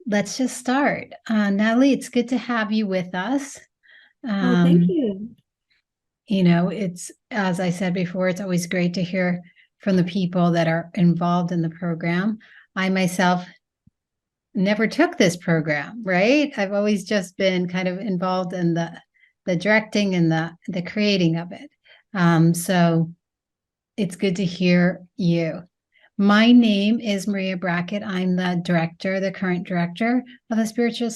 let's just start. Natalie, it's good to have you with us. Oh, thank Um, you. it's, as I said before, it's always great to hear from the people that are involved in the program. I myself never took this program, right? I've always just been kind of involved in the directing and the creating of it. So it's good to hear you. My name is Maria Brackett. I'm the current director of the Spiritual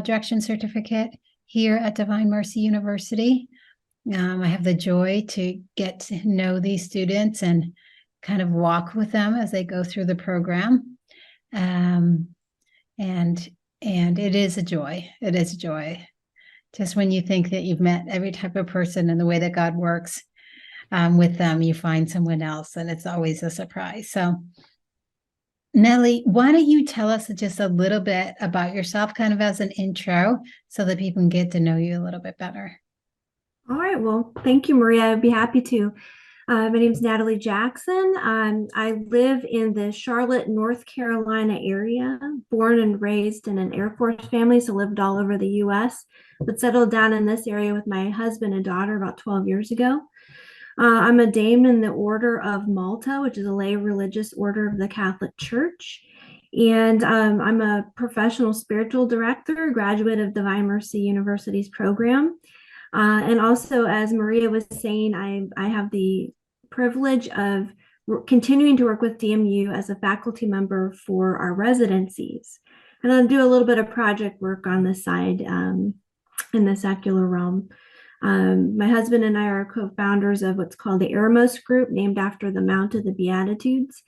Direction Certificate here at Divine Mercy University. I have the joy to get to know these students and kind of walk with them as they go through the program. Um, and and it is a joy. It is a joy. Just when you think that you've met every type of person and the way that God works with them, you find someone else, and it's always a surprise. So Nellie, why don't you tell us just a little bit about yourself, kind of as an intro, so that people can get to know you a little bit better? All right. Well, thank you, Maria. I'd be happy to. My name is Natalie Jackson. I live in the Charlotte, North Carolina area, born and raised in an Air Force family, so lived all over the US, but settled down in this area with my husband and daughter about 12 years ago. I'm a dame in the Order of Malta, which is a lay religious order of the Catholic Church. And I'm a professional spiritual director, graduate of Divine Mercy University's program. And also, as Maria was saying, I have the privilege of continuing to work with DMU as a faculty member for our residencies. And I'll do a little bit of project work on the side in the secular realm. My husband and I are co-founders of what's called the Eremos Group, named after the Mount of the Beatitudes.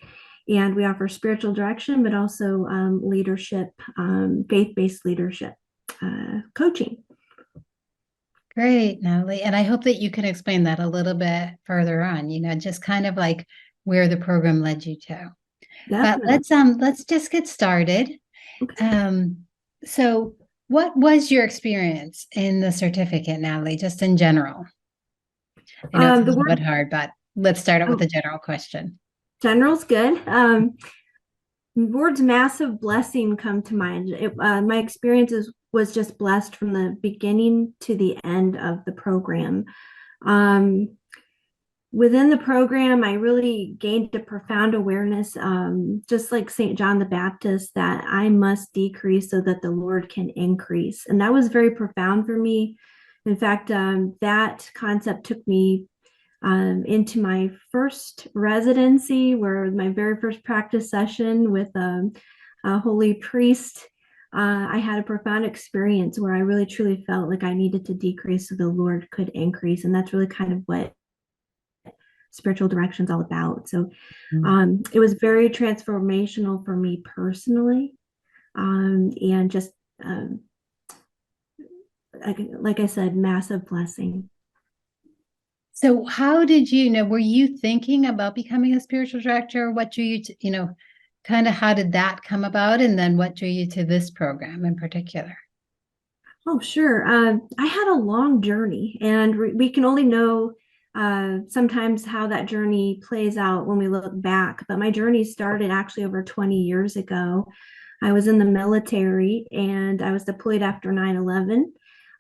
And we offer spiritual direction, but also leadership, faith-based leadership coaching. Great, Natalie. And I hope that you can explain that a little bit further on, just kind of like where the program led you to. But Definitely. let's just get started. Okay. Um, so what was your experience in the certificate, Natalie, just in general? I know it's a The little bit word hard, but let's start out with oh, a general question. general's good. Words massive blessing come to mind. My experiences was just blessed from the beginning to the end of the program. Um, Within the program, I really gained a profound awareness, just like St. John the Baptist, that I must decrease so that the Lord can increase. And that was very profound for me. In fact, that concept took me into my first residency, where my very first practice session with a holy priest. I had a profound experience where I really truly felt like I needed to decrease so the Lord could increase. And that's really kind of what spiritual direction is all about. So it was very transformational for me personally. And just, um, like I said, massive blessing. So how did you know, were you thinking about becoming a spiritual director? What drew you to, kind of how did that come about? And then what drew you to this program in particular? Oh, sure. I had a long journey, and we can only know sometimes how that journey plays out when we look back. But my journey started actually over 20 years ago. I was in the military and I was deployed after 9/11.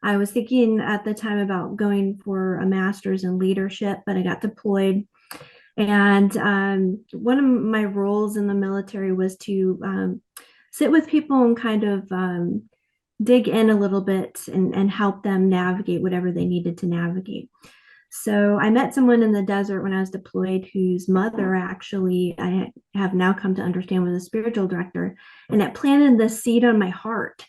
I was thinking at the time about going for a master's in leadership, but I got deployed. And one of my roles in the military was to sit with people and kind of dig in a little bit and help them navigate whatever they needed to navigate. So I met someone in the desert when I was deployed whose mother actually I have now come to understand was a spiritual director, and it planted this seed on my heart.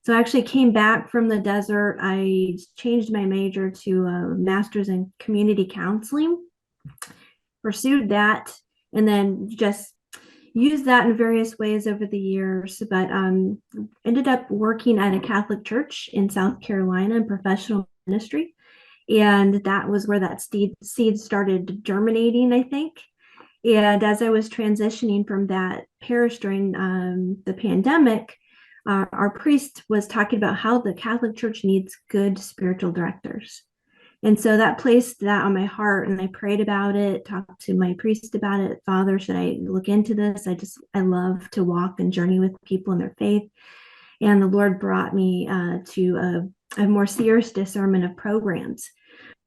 So I actually came back from the desert. I changed my major to a master's in community counseling, pursued that, and then just used that in various ways over the years, but ended up working at a Catholic church in South Carolina in professional ministry. And that was where that seed started germinating, I think. And as I was transitioning from that parish during the pandemic, our priest was talking about how the Catholic Church needs good spiritual directors. And so that placed that on my heart, and I prayed about it, talked to my priest about it. Father, should I look into this? I love to walk and journey with people in their faith. And the Lord brought me to a more serious discernment of programs.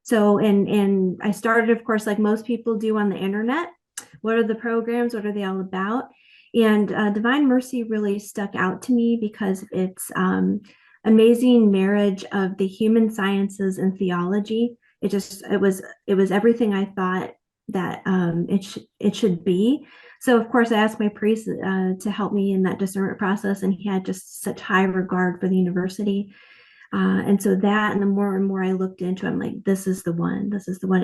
So, and I started, of course, like most people do on the internet. What are the programs? What are they all about? And Divine Mercy really stuck out to me because of its amazing marriage of the human sciences and theology. It was everything I thought that it should be. So of course I asked my priest to help me in that discernment process, and he had just such high regard for the university. And so that, and the more and more I looked into it, I'm like, this is the one. This is the one.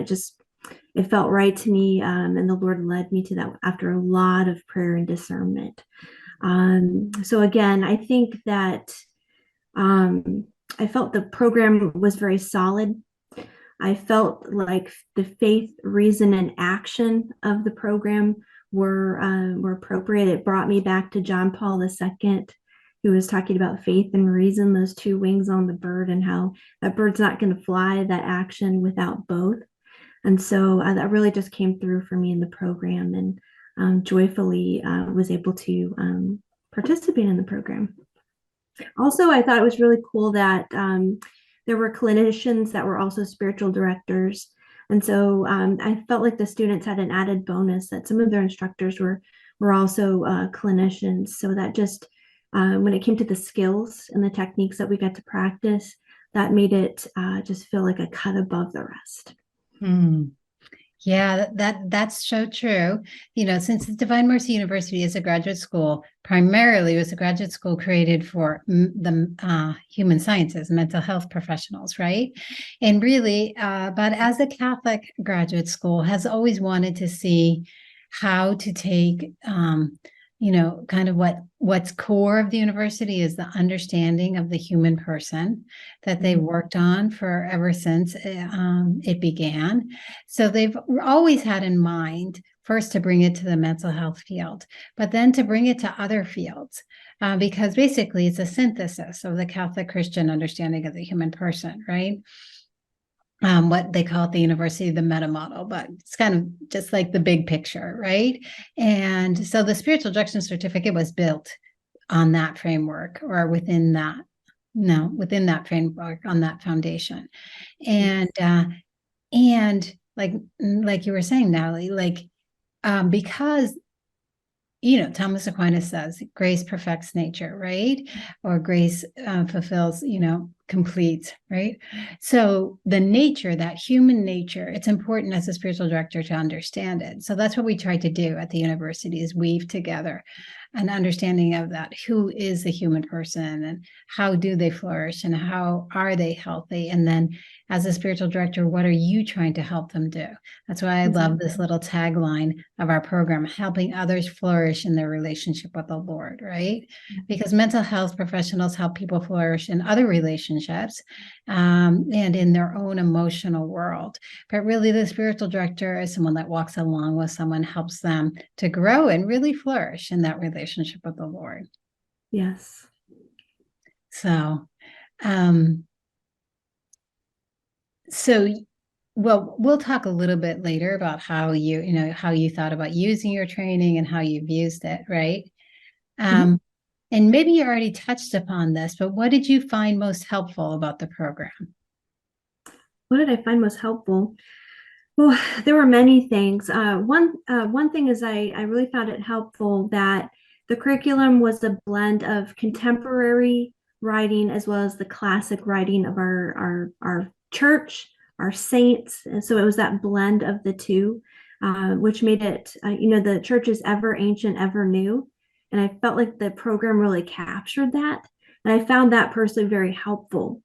It felt right to me, and the Lord led me to that after a lot of prayer and discernment. So again, I think that I felt the program was very solid. I felt like the faith, reason, and action of the program were appropriate. It brought me back to John Paul II, who was talking about faith and reason, those two wings on the bird, and how that bird's not going to fly that action without both. And so that really just came through for me in the program, and joyfully was able to participate in the program. Also, I thought it was really cool that there were clinicians that were also spiritual directors. And so I felt like the students had an added bonus that some of their instructors were also clinicians. So that just, when it came to the skills and the techniques that we got to practice, that made it just feel like a cut above the rest. Hmm. Yeah, that's so true. Since the Divine Mercy University is a graduate school, primarily it was a graduate school created for the human sciences, mental health professionals, right? And really, but as a Catholic graduate school, has always wanted to see how to take, kind of what's core of the university is the understanding of the human person that they've worked on for ever since it began. So they've always had in mind first to bring it to the mental health field, but then to bring it to other fields, because basically it's a synthesis of the Catholic Christian understanding of the human person, right? What they call at the university the meta model, but it's kind of just like the big picture, right? And so the spiritual direction certificate was built on that framework, or within that framework, on that foundation. And like you were saying, Natalie, because Thomas Aquinas says grace perfects nature, right? Or grace fulfills, completes, right? So the nature, that human nature, it's important as a spiritual director to understand it. So that's what we try to do at the university, is weave together an understanding of that. Who is the human person, and how do they flourish, and how are they healthy? And then as a spiritual director, what are you trying to help them do? That's why I love this little tagline of our program, helping others flourish in their relationship with the Lord, right? Because mental health professionals help people flourish in other relationships, and in their own emotional world. But really, the spiritual director is someone that walks along with someone, helps them to grow and really flourish in that relationship with the Lord. Yes. So, well, we'll talk a little bit later about how you thought about using your training and how you've used it, right? And maybe you already touched upon this, but what did you find most helpful about the program? What did I find most helpful? Well, there were many things. One thing is I really found it helpful that the curriculum was a blend of contemporary writing as well as the classic writing of our church, our saints. And so it was that blend of the two, which made it, the church is ever ancient, ever new. And I felt like the program really captured that. And I found that personally very helpful.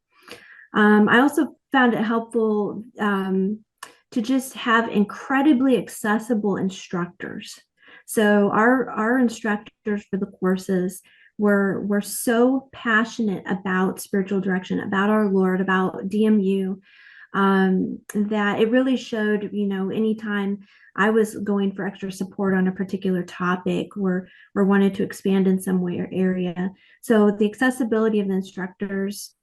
I also found it helpful to just have incredibly accessible instructors. So our instructors for the courses were so passionate about spiritual direction, about our Lord, about DMU, that it really showed, anytime I was going for extra support on a particular topic or wanted to expand in some way or area. So the accessibility of the instructors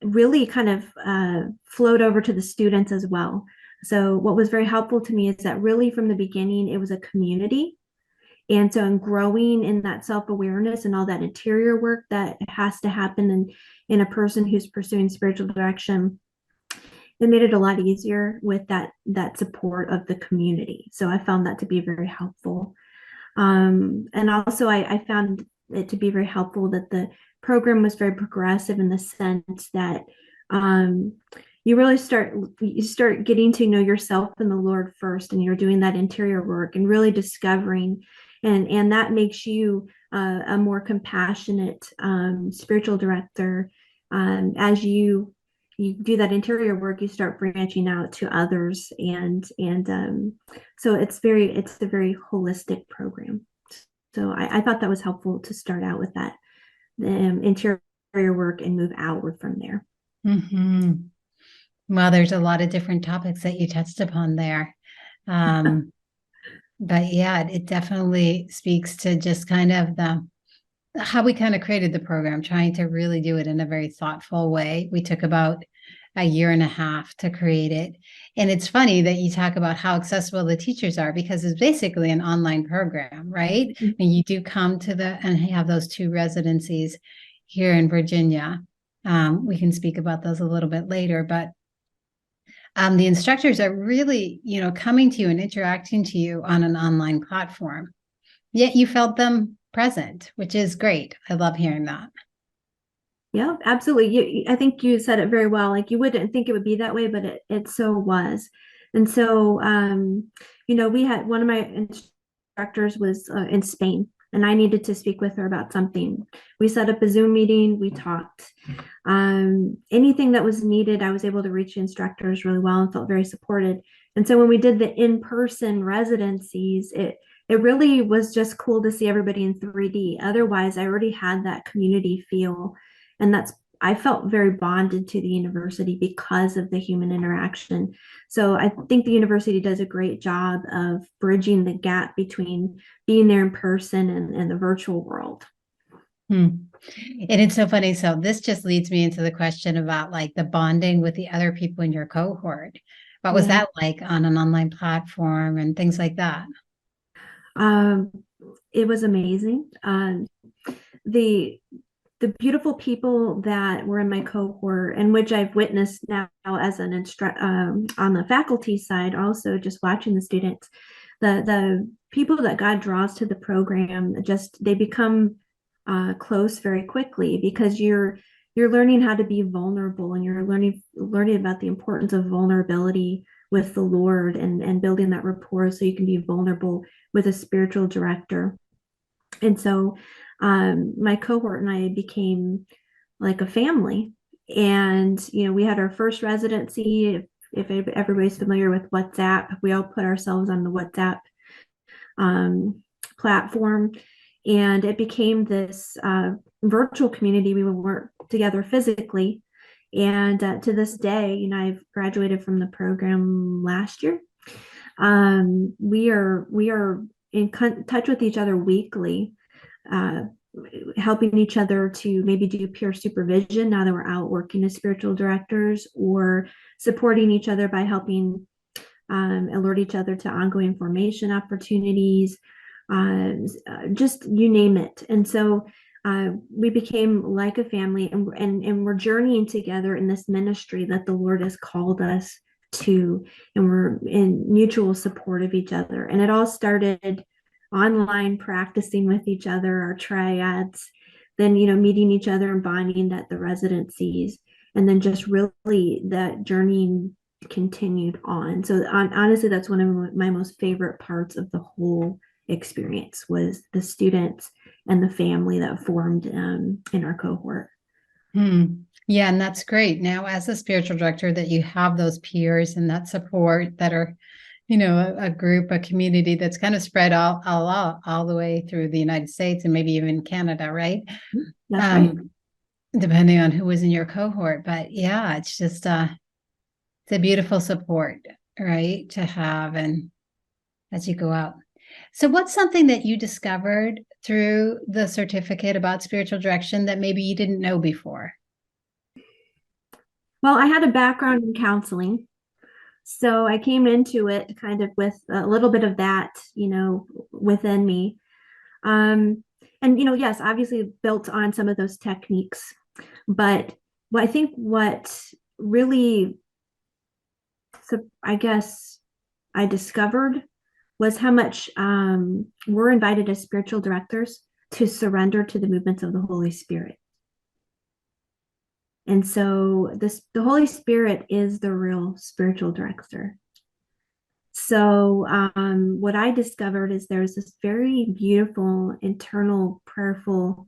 really kind of flowed over to the students as well. So what was very helpful to me is that really from the beginning, it was a community. And so in growing in that self-awareness and all that interior work that has to happen in a person who's pursuing spiritual direction, it made it a lot easier with that support of the community. So I found that to be very helpful. And also I found it to be very helpful that the program was very progressive in the sense that um, you start getting to know yourself and the Lord first, and you're doing that interior work and really discovering, and that makes you a more compassionate spiritual director. As you do that interior work, you start branching out to others, and so it's a very holistic program. So I thought that was helpful to start out with that interior work and move outward from there. Mm-hmm. Well, there's a lot of different topics that you touched upon there. But yeah, it definitely speaks to just kind of how we kind of created the program, trying to really do it in a very thoughtful way. We took about a year and a half to create it. And it's funny that you talk about how accessible the teachers are, because it's basically an online program, right? Mhm. And you do come to and have those 2 residencies here in Virginia. We can speak about those a little bit later, but the instructors are really, coming to you and interacting to you on an online platform. Yet you felt them present, which is great. I love hearing that. Yeah, absolutely. I think you said it very well. Like, you wouldn't think it would be that way, but it so was. And so, we had one of my instructors was in Spain, and I needed to speak with her about something. We set up a Zoom meeting. We talked. Anything that was needed, I was able to reach instructors really well and felt very supported. And so when we did the in-person residencies, it really was just cool to see everybody in 3D. Otherwise, I already had that community feel, and I felt very bonded to the university because of the human interaction. So I think the university does a great job of bridging the gap between being there in person and the virtual world. And it's so funny. So this just leads me into the question about like the bonding with the other people in your cohort. What was Yeah. that like on an online platform and things like that? Um, it was amazing. The the beautiful people that were in my cohort, and which I've witnessed now as an on the faculty side, also just watching the students, the people that God draws to the program, just they become close very quickly, because you're learning how to be vulnerable, and you're learning about the importance of vulnerability with the Lord, and building that rapport so you can be vulnerable with a spiritual director. And so my cohort and I became like a family. And, we had our first residency. If everybody's familiar with WhatsApp, we all put ourselves on the WhatsApp platform. And it became this virtual community. We would work together physically. And to this day, I've graduated from the program last year. We are in touch with each other weekly, uh, helping each other to maybe do peer supervision now that we're out working as spiritual directors, or supporting each other by helping alert each other to ongoing formation opportunities, just you name it. And so we became like a family, and we're journeying together in this ministry that the Lord has called us to, and we're in mutual support of each other. And it all started online, practicing with each other, our triads, then meeting each other and bonding at the residencies, and then just really that journey continued on. So honestly, that's one of my most favorite parts of the whole experience, was the students and the family that formed in our cohort. Yeah, and that's great. Now, as a spiritual director, that you have those peers and that support that are, a group, a community that's kind of spread all the way through the United States and maybe even Canada, right? That's right. Depending on who was in your cohort. But yeah, it's just it's a beautiful support, right, to have, and as you go out. So what's something that you discovered through the certificate about spiritual direction that maybe you didn't know before? Well, I had a background in counseling, so I came into it kind of with a little bit of that, within me. And yes, obviously built on some of those techniques, but I think what really, so I guess I discovered was how much we're invited as spiritual directors to surrender to the movements of the Holy Spirit. And so the Holy Spirit is the real spiritual director. So what I discovered is there's this very beautiful internal prayerful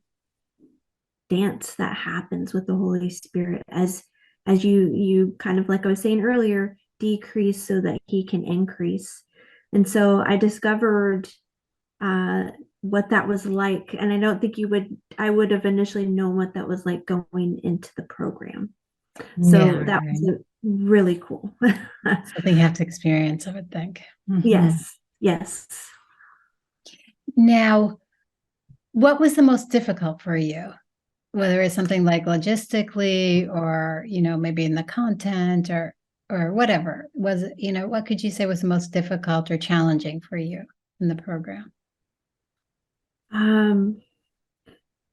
dance that happens with the Holy Spirit as you kind of, like I was saying earlier, decrease so that he can increase. And so I discovered uh, what that was like, and I don't think I would have initially known what that was like going into the program. Yeah, So that right. was really cool. Something you have to experience, I would think. Mhm. Yes, yes. Now, what was the most difficult for you? Whether it's something like logistically or, maybe in the content or whatever. Was it, what could you say was the most difficult or challenging for you in the program? um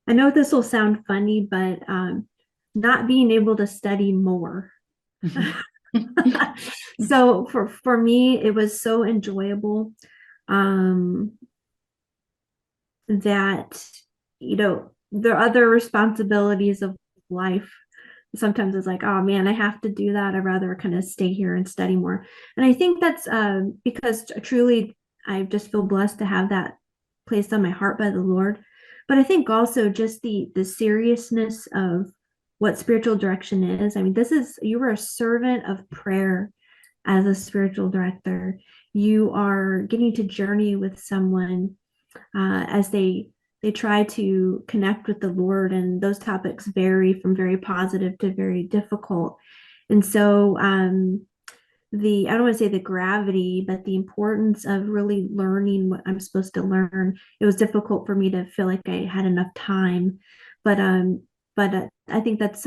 I know this will sound funny, but not being able to study more. So for me, it was so enjoyable um, that the other responsibilities of life. Sometimes it's like, oh man, I have to do that. I'd rather kind of stay here and study more. And I think that's because truly, I just feel blessed to have that placed on my heart by the Lord. But I think also just the seriousness of what spiritual direction is. I mean, you are a servant of prayer as a spiritual director. You are getting to journey with someone as they try to connect with the Lord, and those topics vary from very positive to very difficult. And so I don't want to say the gravity, but the importance of really learning what I'm supposed to learn. It was difficult for me to feel like I had enough time, but I think that's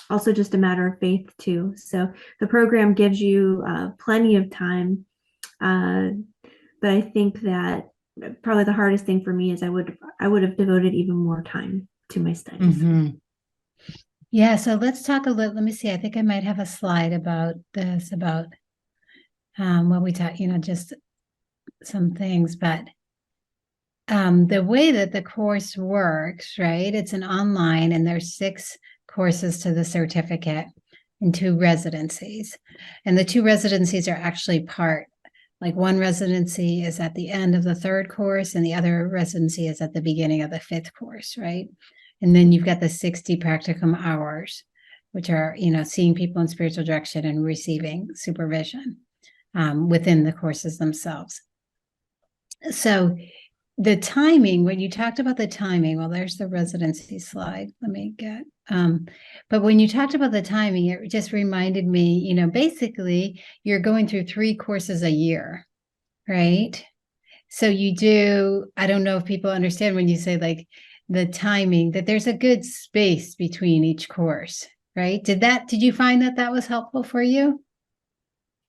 also just a matter of faith too. So the program gives you plenty of time, uh, but I think that probably the hardest thing for me is I would have devoted even more time to my studies. Mhm. Yeah, so let's talk a little. Let me see. I think I might have a slide about this, about what we talk, just some things, but the way that the course works, right? It's an online, and there's 6 courses to the certificate and 2 residencies. And the 2 residencies are actually like one residency is at the end of the 3rd course, and the other residency is at the beginning of the 5th course, right? And then you've got the 60 practicum hours, which are, seeing people in spiritual direction and receiving supervision within the courses themselves. So the timing, when you talked about the timing, well, there's the residency slide. Let me get, but when you talked about the timing, it just reminded me, basically you're going through 3 courses a year, right? So you do, I don't know if people understand when you say like the timing, that there's a good space between each course, right? Did you find that was helpful for you?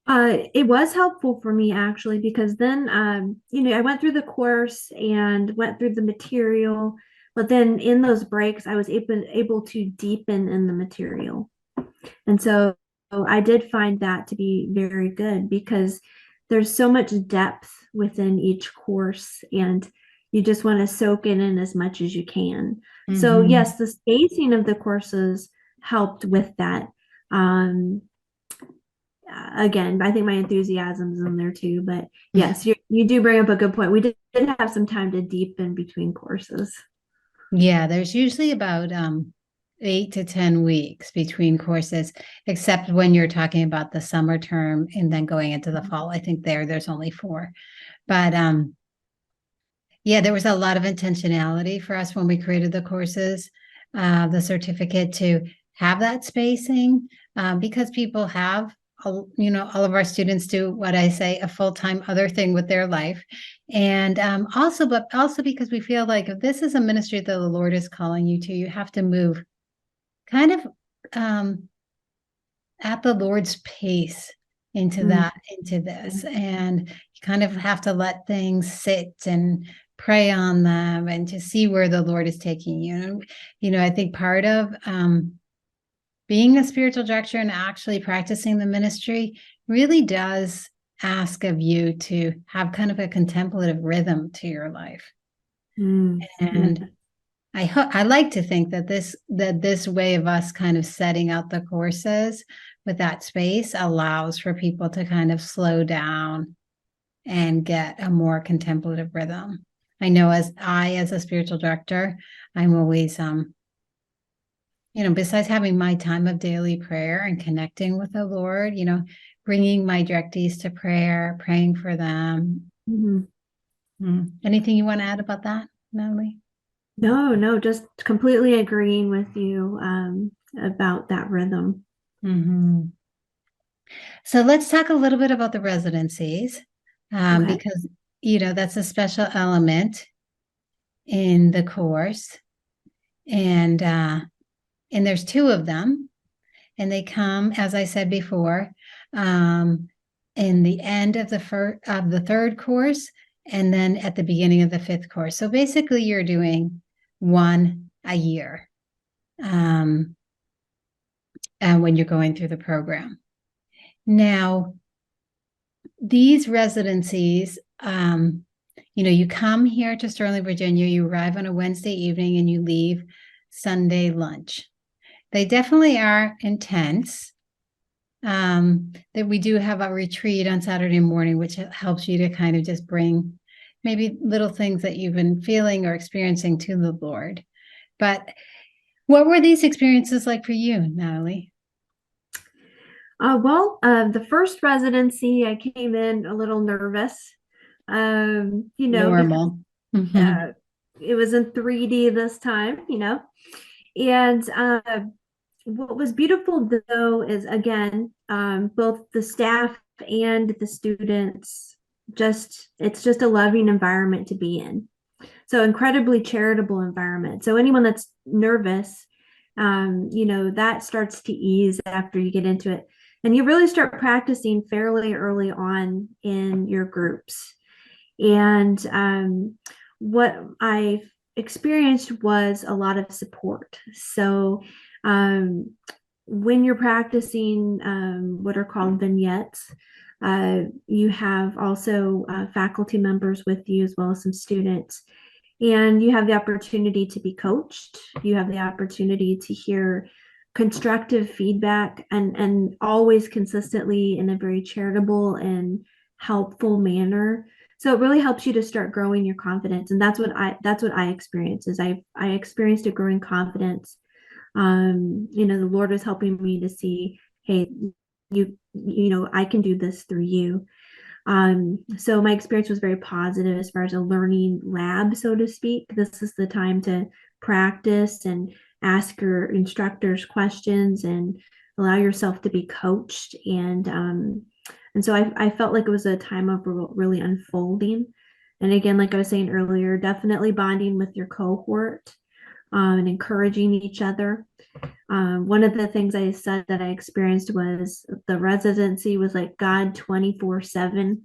It was helpful for me actually because then, I went through the course and went through the material, but then in those breaks, I was able to deepen in the material. And so I did find that to be very good because there's so much depth within each course, and you just want to soak it in as much as you can. So, Mm-hmm. yes, the spacing of the courses helped with that. Um, Again, I think my enthusiasm is in there too. But yes, you do bring up a good point. We did have some time to deepen between courses. Yeah, there's usually about 8 to 10 weeks between courses, except when you're talking about the summer term and then going into the fall. I think there's only 4. But yeah, there was a lot of intentionality for us when we created the courses, the certificate, to have that spacing, because people have, all of our students do what I say, a full-time other thing with their life. And but also because we feel like if this is a ministry that the Lord is calling you to, you have to move kind of um, at the Lord's pace into Mm. into this. And you kind of have to let things sit and pray on them and to see where the Lord is taking you. And, I think part of being a spiritual director and actually practicing the ministry really does ask of you to have kind of a contemplative rhythm to your life. Mm, yeah. And I like to think that this way of us kind of setting out the courses with that space allows for people to kind of slow down and get a more contemplative rhythm. I know as a spiritual director, I'm always besides having my time of daily prayer and connecting with the Lord, bringing my directees to prayer, praying for them. Mhm. Anything you want to add about that, Natalie? No, just completely agreeing with you about that rhythm. Mm-hmm. So let's talk a little bit about the residencies, Okay. because that's a special element in the course, and there's two of them, and they come, as I said before, in the end of the third course, and then at the beginning of the fifth course. So basically, you're doing one a year, and when you're going through the program. Now, these residencies, you come here to Sterling, Virginia, you arrive on a Wednesday evening and you leave Sunday lunch. They definitely are intense. That we do have a retreat on Saturday morning, which helps you to kind of just bring maybe little things that you've been feeling or experiencing to the Lord. But what were these experiences like for you, Natalie? The first residency, I came in a little nervous, because Normal. Mm-hmm. it was in 3D this time, and what was beautiful though is again, both the staff and the students, it's just a loving environment to be in. So incredibly charitable environment. So anyone that's nervous, that starts to ease after you get into it. And you really start practicing fairly early on in your groups. And what I experienced was a lot of support. So um, when you're practicing what are called vignettes, you have also faculty members with you as well as some students. And you have the opportunity to be coached. You have the opportunity to hear constructive feedback and always consistently in a very charitable and helpful manner. So it really helps you to start growing your confidence. And that's what I experienced is I experienced a growing confidence. The Lord was helping me to see, hey, I can do this through you. So my experience was very positive as far as a learning lab, so to speak. This is the time to practice and ask your instructors questions and allow yourself to be coached. And so I felt like it was a time of really unfolding. And again, like I was saying earlier, definitely bonding with your cohort and encouraging each other. One of the things I said that I experienced was the residency was like God 24/7.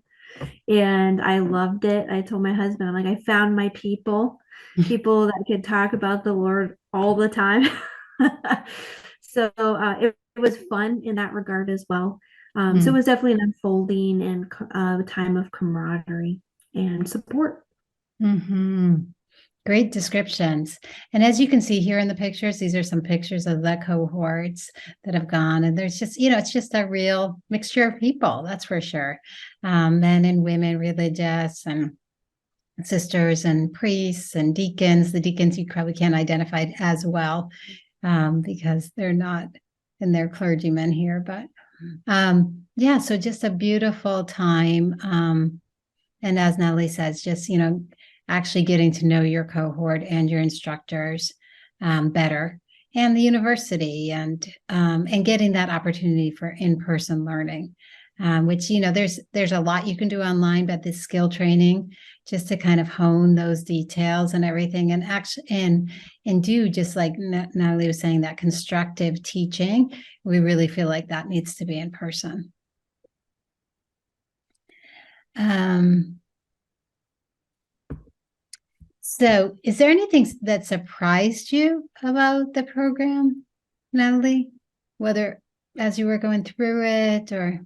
And I loved it. I told my husband, I'm like, I found my people that could talk about the Lord all the time. So it was fun in that regard as well. So it was definitely an unfolding and time of camaraderie and support. Mm-hmm. Great descriptions. And as you can see here in the pictures, these are some pictures of the cohorts that have gone. And there's just, it's just a real mixture of people, that's for sure. Men and women, religious and sisters and priests and deacons. The deacons you probably can't identify as well because they're not, and they're clergymen here. But yeah, so just a beautiful time. And as Natalie says, just, actually getting to know your cohort and your instructors better, and the university, and getting that opportunity for in-person learning, which there's a lot you can do online, but the skill training just to kind of hone those details and everything, and actually and do just like Natalie was saying, that constructive teaching. We really feel like that needs to be in person. So, is there anything that surprised you about the program, Natalie? Whether as you were going through it or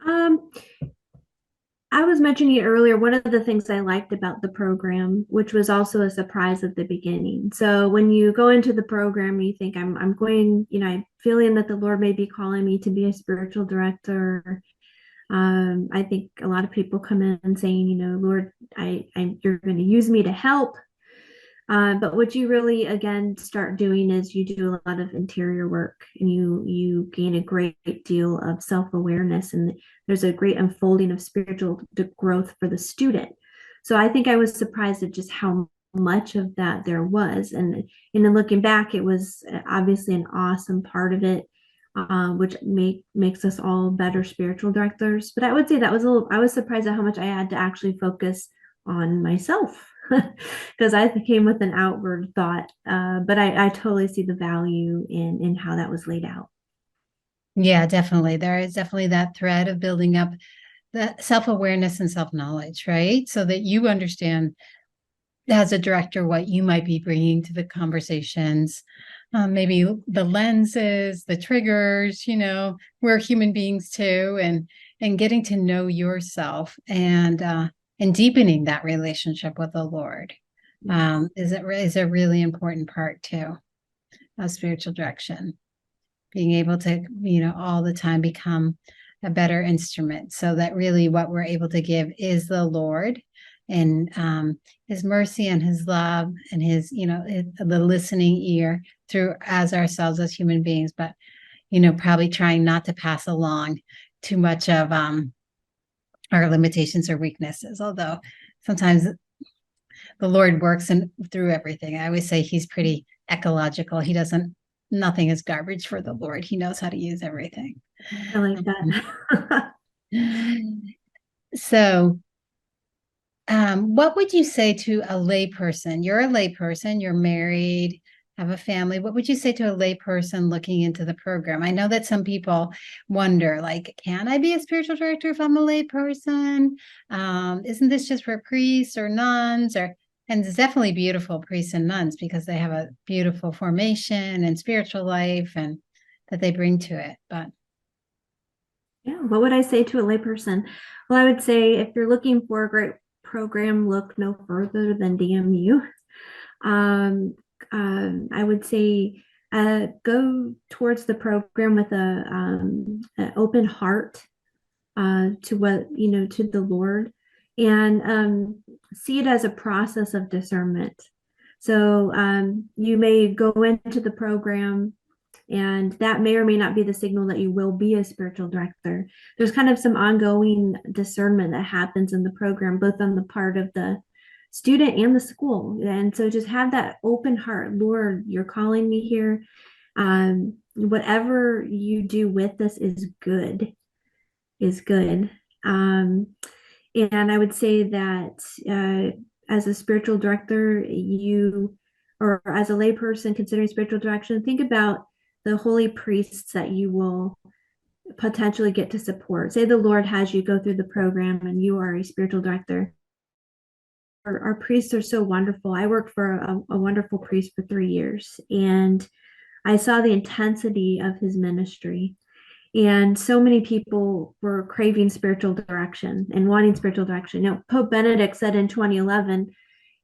Um, I was mentioning earlier, one of the things I liked about the program, which was also a surprise at the beginning. So when you go into the program, you think I'm going, I'm feeling that the Lord may be calling me to be a spiritual director. I think a lot of people come in saying, Lord, you're going to use me to help. But what you really again start doing is you do a lot of interior work, and you gain a great deal of self-awareness, and there's a great unfolding of spiritual growth for the student. So I think I was surprised at just how much of that there was, and then looking back, it was obviously an awesome part of it, which makes us all better spiritual directors. But I would say that was I was surprised at how much I had to actually focus on myself because I came with an outward thought, but I totally see the value in how that was laid out. yeah, definitely. There is definitely that thread of building up the self-awareness and self-knowledge, right? So that you understand as a director what you might be bringing to the conversations. Maybe the lenses, the triggers, we're human beings too, and getting to know yourself and deepening that relationship with the Lord is a really important part too of spiritual direction. Being able to, all the time become a better instrument, so that really what we're able to give is the Lord and his mercy and his love and his, the listening ear through as ourselves as human beings, but probably trying not to pass along too much of our limitations or weaknesses. Although sometimes the Lord works and through everything. I always say he's pretty ecological. He doesn't, nothing is garbage for the Lord. He knows how to use everything. I like that. So, what would you say to a layperson? You're a layperson, you're married, have a family. What would you say to a layperson looking into the program? I know that some people wonder, like, can I be a spiritual director if I'm a layperson? Isn't this just for priests or nuns? And it's definitely beautiful priests and nuns because they have a beautiful formation and spiritual life and that they bring to it. But Yeah, what would I say to a layperson? Well, I would say if you're looking for a great program, look no further than DMU. Um, I would say go towards the program with an open heart to what, to the Lord, and see it as a process of discernment. So you may go into the program, and that may or may not be the signal that you will be a spiritual director. There's kind of some ongoing discernment that happens in the program, both on the part of the student and the school. And so just have that open heart. Lord, you're calling me here. Whatever you do with this is good, is good. And I would say that as a spiritual director, or as a layperson considering spiritual direction, think about the holy priests that you will potentially get to support. Say the Lord has you go through the program and you are a spiritual director. Our priests are so wonderful. I worked for a wonderful priest for 3 years, and I saw the intensity of his ministry. And so many people were craving spiritual direction and wanting spiritual direction. Pope Benedict said in 2011,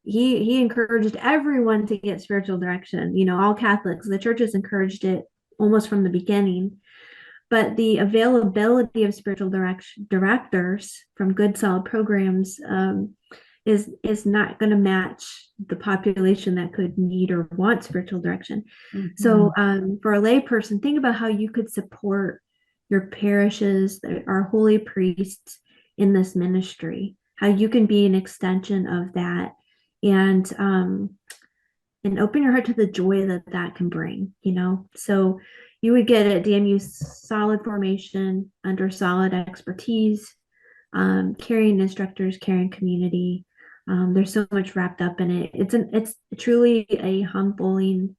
he encouraged everyone to get spiritual direction. All Catholics, the church has encouraged it almost from the beginning. But the availability of spiritual directors from good, solid programs is not going to match the population that could need or want spiritual direction. mm-hmm. So for a layperson, think about how you could support your parishes, our holy priests in this ministry, how you can be an extension of that, and open your heart to the joy that that can bring. So you would get at DMU solid formation under solid expertise, caring instructors, caring community. There's so much wrapped up in it. It's truly a humbling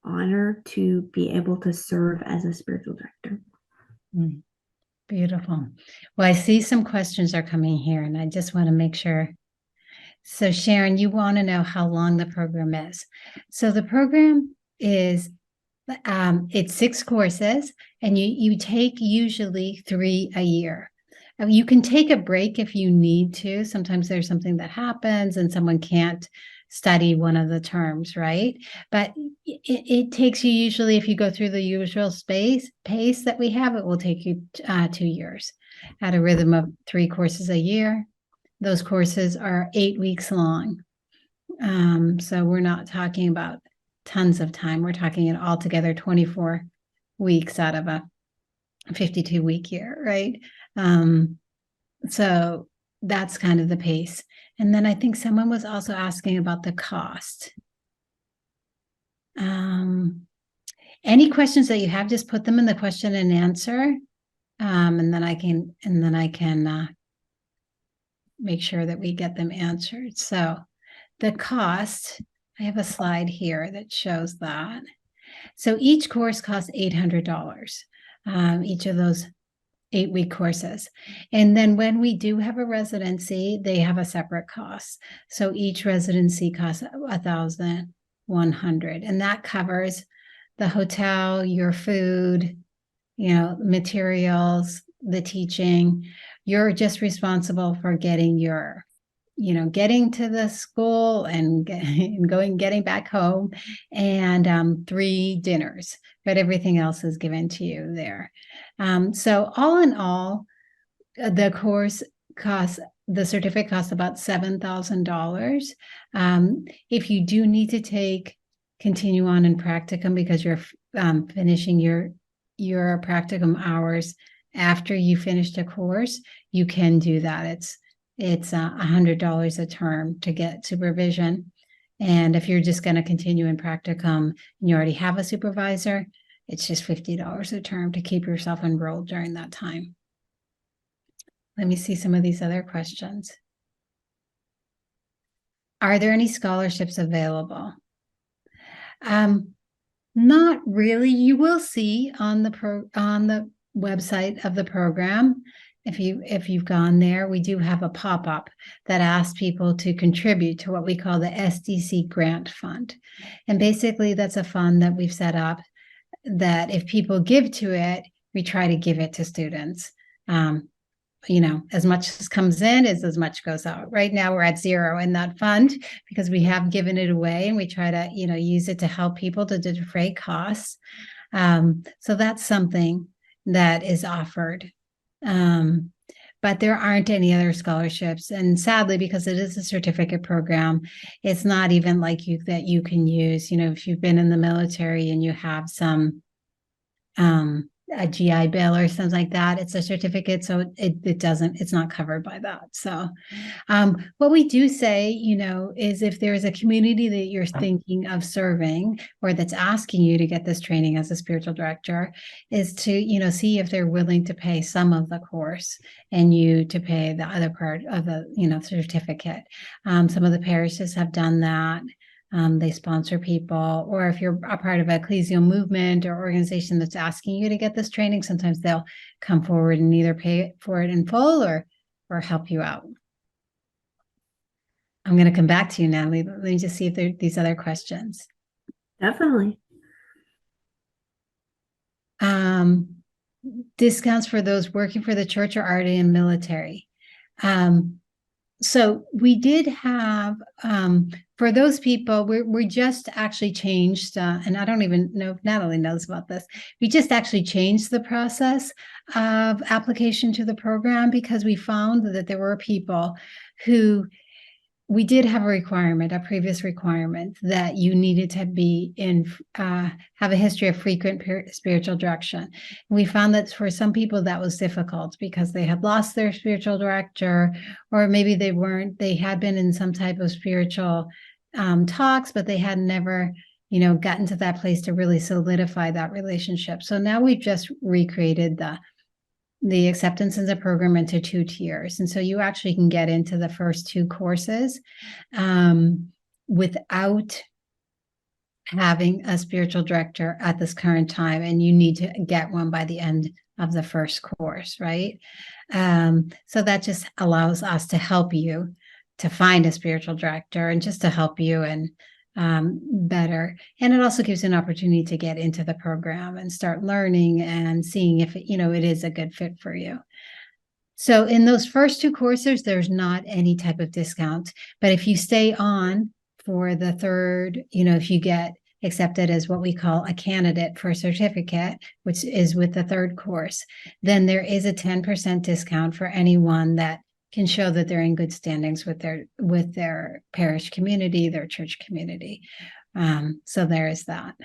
honor to be able to serve as a spiritual director. Mm. Beautiful. Well, I see some questions are coming here, and I just want to make sure. So Sharon, you want to know how long the program is. So the program is it's 6 courses, and you take usually 3 a year. You can take a break if you need to. Sometimes there's something that happens and someone can't study one of the terms, right? But it takes you usually, if you go through the usual pace that we have, it will take you 2 years at a rhythm of 3 courses a year. Those courses are 8 weeks long. So we're not talking about tons of time. We're talking it altogether 24 weeks out of a 52-week year, right? So that's kind of the pace. And then I think someone was also asking about the cost. Any questions that you have, just put them in the question and answer. And then I can make sure that we get them answered. So the cost, I have a slide here that shows that. So each course costs $800, each of those 8-week courses. And then when we do have a residency, they have a separate cost. So each residency costs $1,100, and that covers the hotel, your food, materials, the teaching. You're just responsible for getting getting to the school and getting back home, and 3 dinners, but everything else is given to you there. So all in all, the certificate costs about $7,000. If you do need to continue on in practicum because you're finishing your practicum hours after you finished a course, you can do that. It's $100 a term to get supervision. And if you're just going to continue in practicum and you already have a supervisor, it's just $50 a term to keep yourself enrolled during that time. Let me see some of these other questions. Are there any scholarships available? Not really. You will see on the website of the program, if you've gone there, we do have a pop-up that asks people to contribute to what we call the SDC grant fund. And basically that's a fund that we've set up that if people give to it, we try to give it to students. As much as comes in is as much goes out. Right now we're at 0 in that fund because we have given it away, and we try to, use it to help people to defray costs. So that's something that is offered. But there aren't any other scholarships. And sadly, because it is a certificate program, it's not even like that you can use, if you've been in the military and you have some a GI Bill or something like that. It's a certificate, so it's not covered by that. So what we do say, is if there's a community that you're thinking of serving or that's asking you to get this training as a spiritual director, is to, see if they're willing to pay some of the course and you to pay the other part of the, certificate. Some of the parishes have done that. They sponsor people, or if you're a part of an ecclesial movement or organization that's asking you to get this training, sometimes they'll come forward and either pay for it in full or help you out. I'm going to come back to you, Natalie. Let me just see if there are these other questions. Definitely. Discounts for those working for the church or already in military. So we did have, for those people, we just actually changed, and I don't even know if Natalie knows about this. We just actually changed the process of application to the program because we found that there were people who, we did have a previous requirement that you needed to be have a history of frequent spiritual direction. And we found that for some people that was difficult because they had lost their spiritual director, or maybe they had been in some type of spiritual talks, but they had never, gotten to that place to really solidify that relationship. So now we've just recreated the acceptance in the program into 2 tiers. And so you actually can get into the first 2 courses without having a spiritual director at this current time. And you need to get one by the end of the first course, right? So that just allows us to help you to find a spiritual director and just to help you and better. And it also gives you an opportunity to get into the program and start learning and seeing if it is a good fit for you. So in those first 2 courses, there's not any type of discount. But if you stay on for the third, if you get accepted as what we call a candidate for a certificate, which is with the third course, then there is a 10% discount for anyone that can show that they're in good standings with their parish community, their church community. So there is that.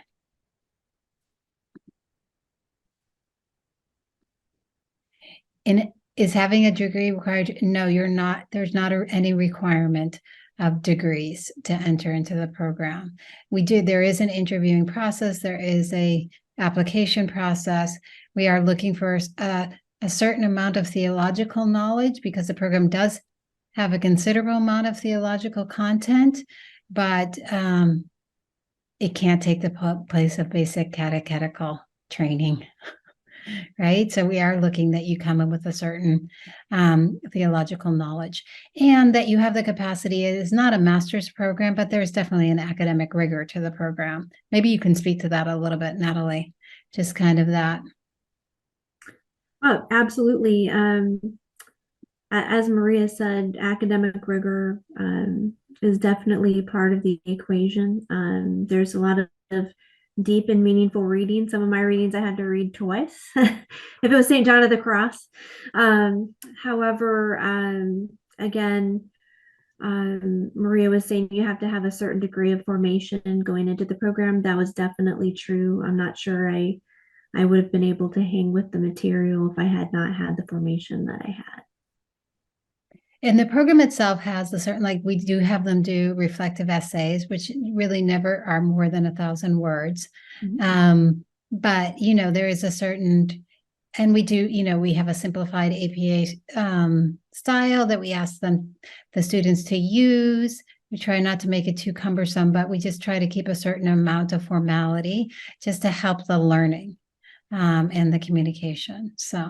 And is having a degree required? No, you're not. There's not any requirement of degrees to enter into the program. There is an interviewing process. There is a application process. We are looking for a certain amount of theological knowledge because the program does have a considerable amount of theological content, but it can't take the place of basic catechetical training. Right? So we are looking that you come in with a certain theological knowledge and that you have the capacity. It is not a master's program, but there's definitely an academic rigor to the program. Maybe you can speak to that a little bit, Natalie, just kind of that. Oh, absolutely. As Maria said, academic rigor is definitely part of the equation. There's a lot of deep and meaningful reading. Some of my readings I had to read twice if it was St. John of the Cross. However, again, Maria was saying you have to have a certain degree of formation going into the program. That was definitely true. I'm not sure I would have been able to hang with the material if I had not had the formation that I had. And the program itself has a certain, like we do have them do reflective essays, which really never are more than 1,000 words. Mm-hmm. But, there is a certain, and we do, we have a simplified APA style that we ask the students to use. We try not to make it too cumbersome, but we just try to keep a certain amount of formality just to help the learning and the communication. So,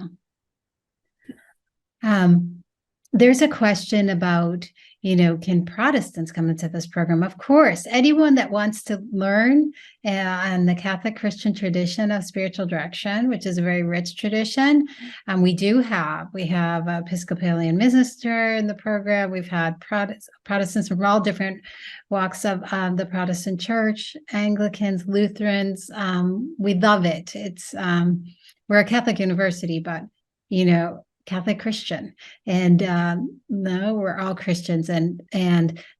there's a question about, can Protestants come into this program? Of course, anyone that wants to learn on the Catholic Christian tradition of spiritual direction, which is a very rich tradition. We have an Episcopalian minister in the program. We've had Protestants from all different walks of the Protestant church, Anglicans, Lutherans. We love it. It's we're a Catholic university, but, Catholic Christian, and no, we're all Christians, and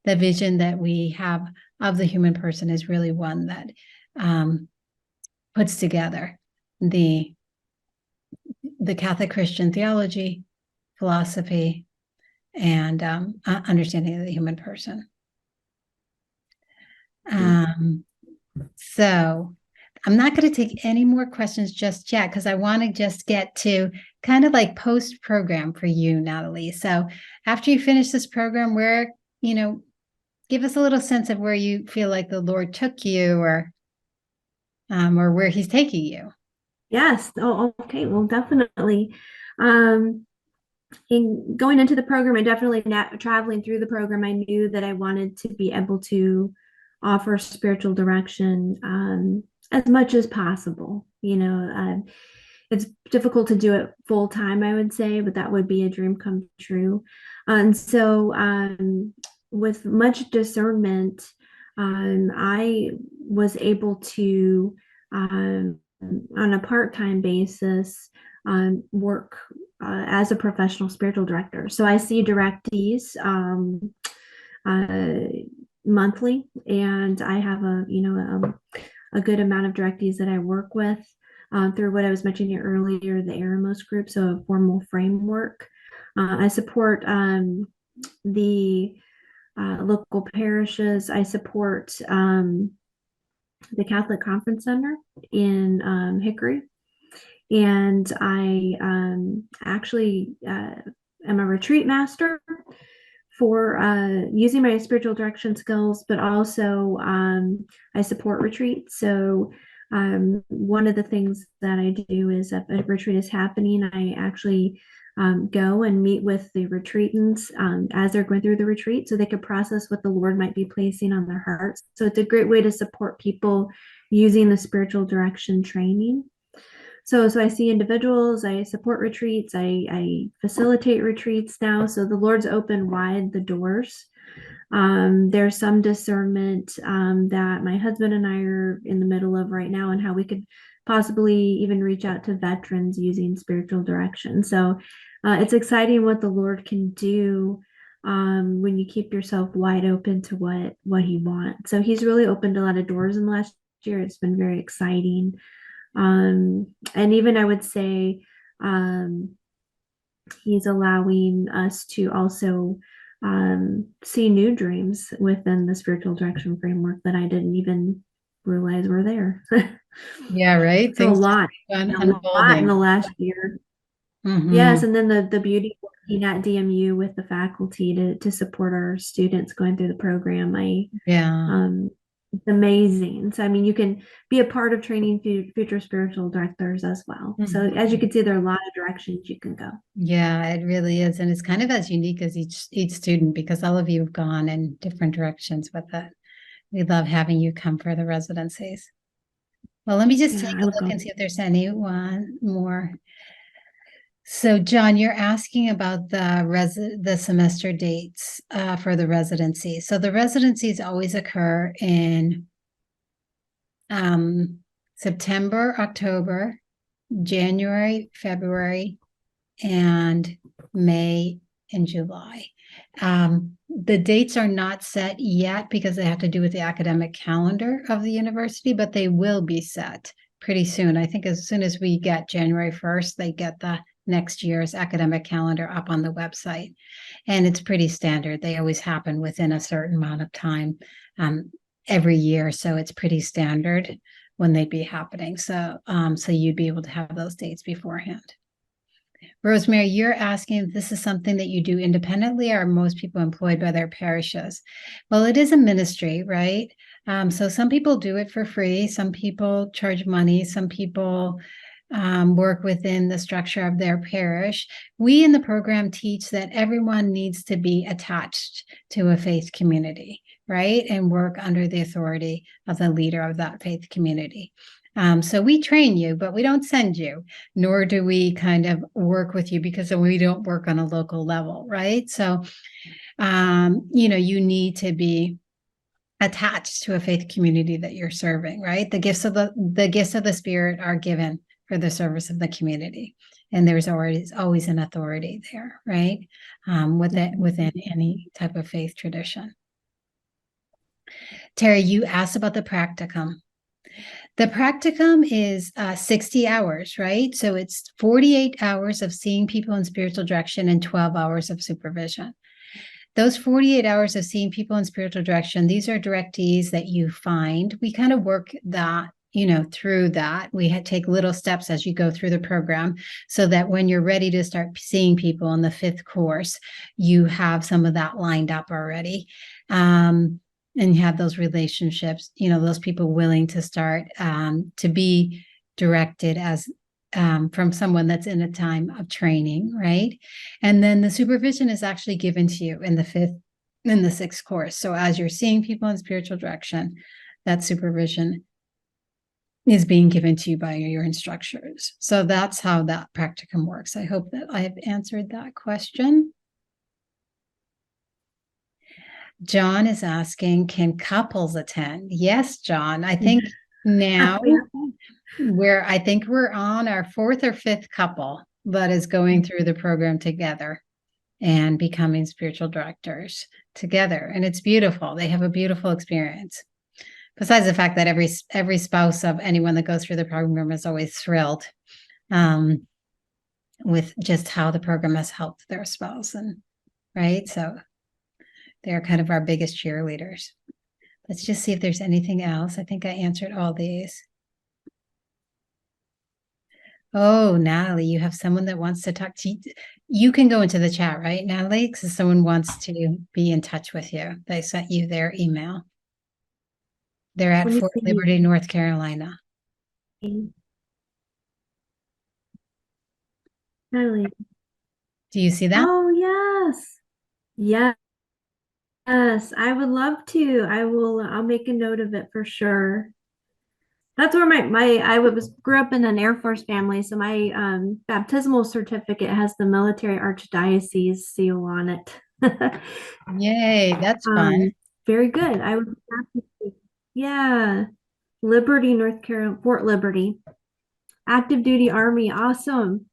the vision that we have of the human person is really one that puts together the Catholic Christian theology, philosophy, and understanding of the human person. So I'm not going to take any more questions just yet because I want to just get to kind of like post program for you, Natalie. So after you finish this program, where, give us a little sense of where you feel like the Lord took you or where he's taking you. Yes. Oh, okay. Well, definitely. In going into the program and definitely traveling through the program, I knew that I wanted to be able to offer spiritual direction as much as possible. It's difficult to do it full time, I would say, but that would be a dream come true. And so with much discernment, I was able to, on a part-time basis, work as a professional spiritual director. So I see directees monthly, and I have a good amount of directees that I work with through what I was mentioning earlier, the Eremos group, so a formal framework. I support the local parishes. I support the Catholic Conference Center in Hickory. And I actually am a retreat master for using my spiritual direction skills, but also I support retreats. So One of the things that I do is if a retreat is happening, I actually go and meet with the retreatants as they're going through the retreat so they can process what the Lord might be placing on their hearts. So it's a great way to support people using the spiritual direction training. So I see individuals, I support retreats, I facilitate retreats now. So the Lord's opened wide the doors. There's some discernment that my husband and I are in the middle of right now, and how we could possibly even reach out to veterans using spiritual direction. So it's exciting what the Lord can do when you keep yourself wide open to what He wants. So He's really opened a lot of doors in the last year. It's been very exciting. And even I would say He's allowing us to also see new dreams within the spiritual direction framework that I didn't even realize were there. Yeah, right. So Things just keep on a lot in the unfolding. last year. Yes, Hmm. and then the beauty of working at DMU with the faculty to support our students going through the program. Yeah. It's amazing. So I mean, you can be a part of training future spiritual directors as well. So as you Mhm. can see, there are a lot of directions you can go. Yeah, it really is. And it's kind of as unique as each student because all of you have gone in different directions with it. We love having you come for the residencies. Well, let me just Yeah, take I a love look going. and see if there's anyone more. So, John, you're asking about the semester dates for the residency. So the residencies always occur in um, September, October, January, February, and May and July. The dates are not set yet because they have to do with the academic calendar of the university, but they will be set pretty soon. I think as soon as we get January 1st, they get the next year's academic calendar up on the website. And it's pretty standard. They always happen within a certain amount of time every year. So it's pretty standard when they'd be happening. So you'd be able to have those dates beforehand. Rosemary, you're asking if this is something that you do independently, or are most people employed by their parishes? Well, it is a ministry, right? So some people do it for free. Some people charge money. Some people work within the structure of their parish. We in the program teach that everyone needs to be attached to a faith community, right? And work under the authority of the leader of that faith community. So we train you, but we don't send you, nor do we kind of work with you because we don't work on a local level, right? So, you need to be attached to a faith community that you're serving, right? The gifts of the Spirit are given for the service of the community, and there's always an authority there, right? Within any type of faith tradition. Terry, you asked about the practicum. The practicum is 60 hours, right? So it's 48 hours of seeing people in spiritual direction and 12 hours of supervision. Those 48 hours of seeing people in spiritual direction, these are directees that you find. We kind of work that, through that. We take little steps as you go through the program so that when you're ready to start seeing people in the 5th course, you have some of that lined up already. And you have those relationships, those people willing to start to be directed as from someone that's in a time of training, right? And then the supervision is actually given to you in the 5th and the 6th course. So as you're seeing people in spiritual direction, that supervision is being given to you by your instructors. So that's how that practicum works. I hope that I have answered that question. John is asking, can couples attend? Yes, John. I think now I think we're on our 4th or 5th couple that is going through the program together and becoming spiritual directors together. And it's beautiful. They have a beautiful experience. Besides the fact that every spouse of anyone that goes through the program is always thrilled with just how the program has helped their spouse. And right. So they're kind of our biggest cheerleaders. Let's just see if there's anything else. I think I answered all these. Oh, Natalie, you have someone that wants to talk to you. You can go into the chat, right, Natalie? Because someone wants to be in touch with you. They sent you their email. They're at Let me Fort see. Liberty, North Carolina. Natalie. Do you see that? Oh, yes. Yes. Yes, I would love to. I'll make a note of it for sure. That's where I was grew up in an Air Force family, so my baptismal certificate has the military archdiocese seal on it. Yay, that's fun. Very good. I would be happy to. Yeah, Liberty, North Carolina, Fort Liberty, active duty Army. Awesome.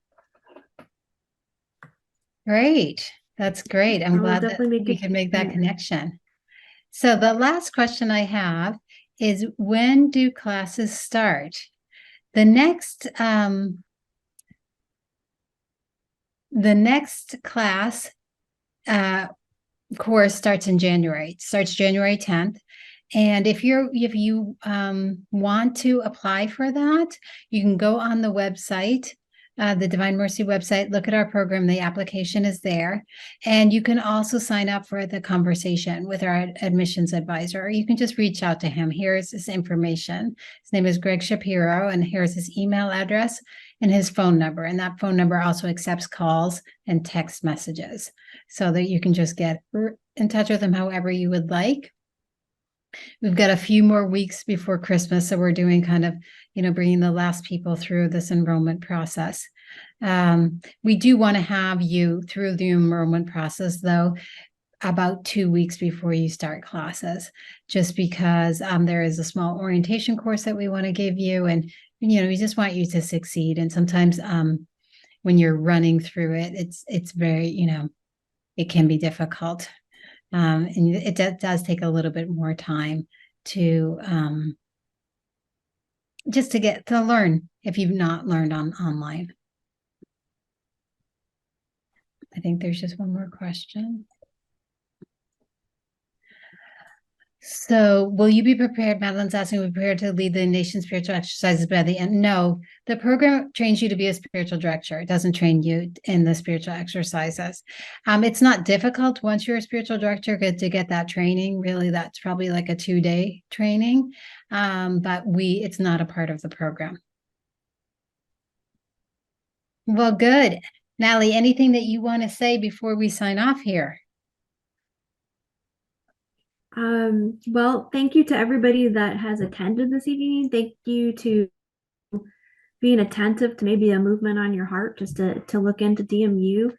Great. That's great. I'm I will glad that definitely make we it. can make that connection. So the last question I have is, when do classes start? The next class course starts in January. It starts January 10th. And if you want to apply for that, you can go on the website, the Divine Mercy website, look at our program. The application is there. And you can also sign up for the conversation with our admissions advisor, or you can just reach out to him. Here's his information. His name is Greg Shapiro, and here's his email address and his phone number. And that phone number also accepts calls and text messages, so that you can just get in touch with him however you would like. We've got a few more weeks before Christmas, so we're doing kind of, bringing the last people through this enrollment process. We do want to have you through the enrollment process, though, about 2 weeks before you start classes, just because there is a small orientation course that we want to give you, and we just want you to succeed. And sometimes when you're running through it, it's very, it can be difficult. And it does take a little bit more time to just to get to learn if you've not learned online. I think there's just one more question. So, will you be prepared? Madeline's asking, will you be prepared to lead the nation's spiritual exercises by the end? No, the program trains you to be a spiritual director. It doesn't train you in the spiritual exercises. It's not difficult once you're a spiritual director to get that training. Really, that's probably like a 2-day training, but it's not a part of the program. Well, good. Natalie, anything that you want to say before we sign off here? Well, thank you to everybody that has attended this evening. Thank you to being attentive to maybe a movement on your heart, just to look into DMU.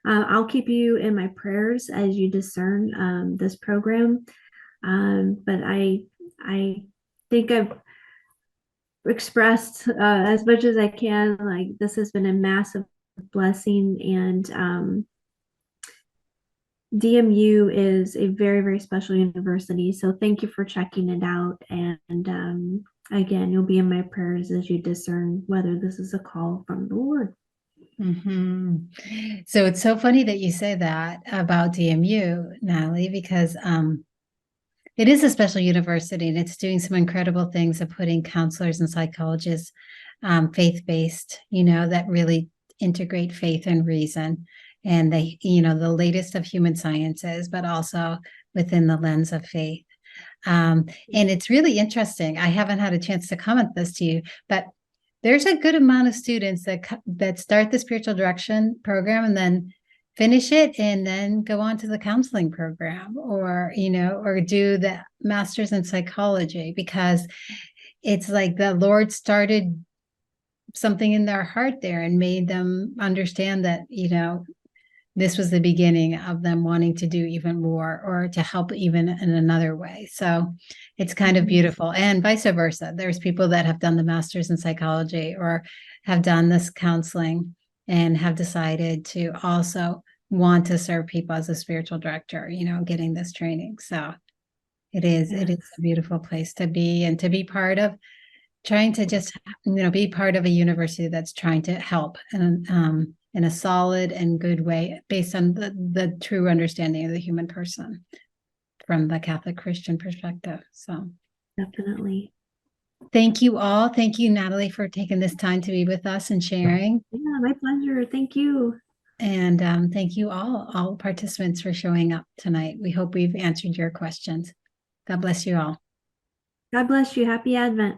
I'll keep you in my prayers as you discern this program. But I think I've expressed as much as I can. Like, this has been a massive blessing, and DMU is a very, very special university. So thank you for checking it out. And again, you'll be in my prayers as you discern whether this is a call from the Lord. So it's so funny that you say that about DMU, Natalie, because it is a special university, and it's doing some incredible things of putting counselors and psychologists, faith-based, that really integrate faith and reason. And they, the latest of human sciences, but also within the lens of faith. And it's really interesting. I haven't had a chance to comment this to you, but there's a good amount of students that start the spiritual direction program and then finish it and then go on to the counseling program, or do the master's in psychology, because it's like the Lord started something in their heart there and made them understand that, this was the beginning of them wanting to do even more, or to help even in another way. So it's kind of beautiful, and vice versa. There's people that have done the master's in psychology or have done this counseling and have decided to also want to serve people as a spiritual director, getting this training. So it is a beautiful place to be, and to be part of, trying to just, be part of a university that's trying to help, and in a solid and good way, based on the true understanding of the human person from the Catholic Christian perspective. So Definitely. thank you all. Thank you, Natalie, for taking this time to be with us and sharing. Yeah, my pleasure. Thank you. And thank you all participants, for showing up tonight. We hope we've answered your questions. God bless you all. God bless you. Happy Advent.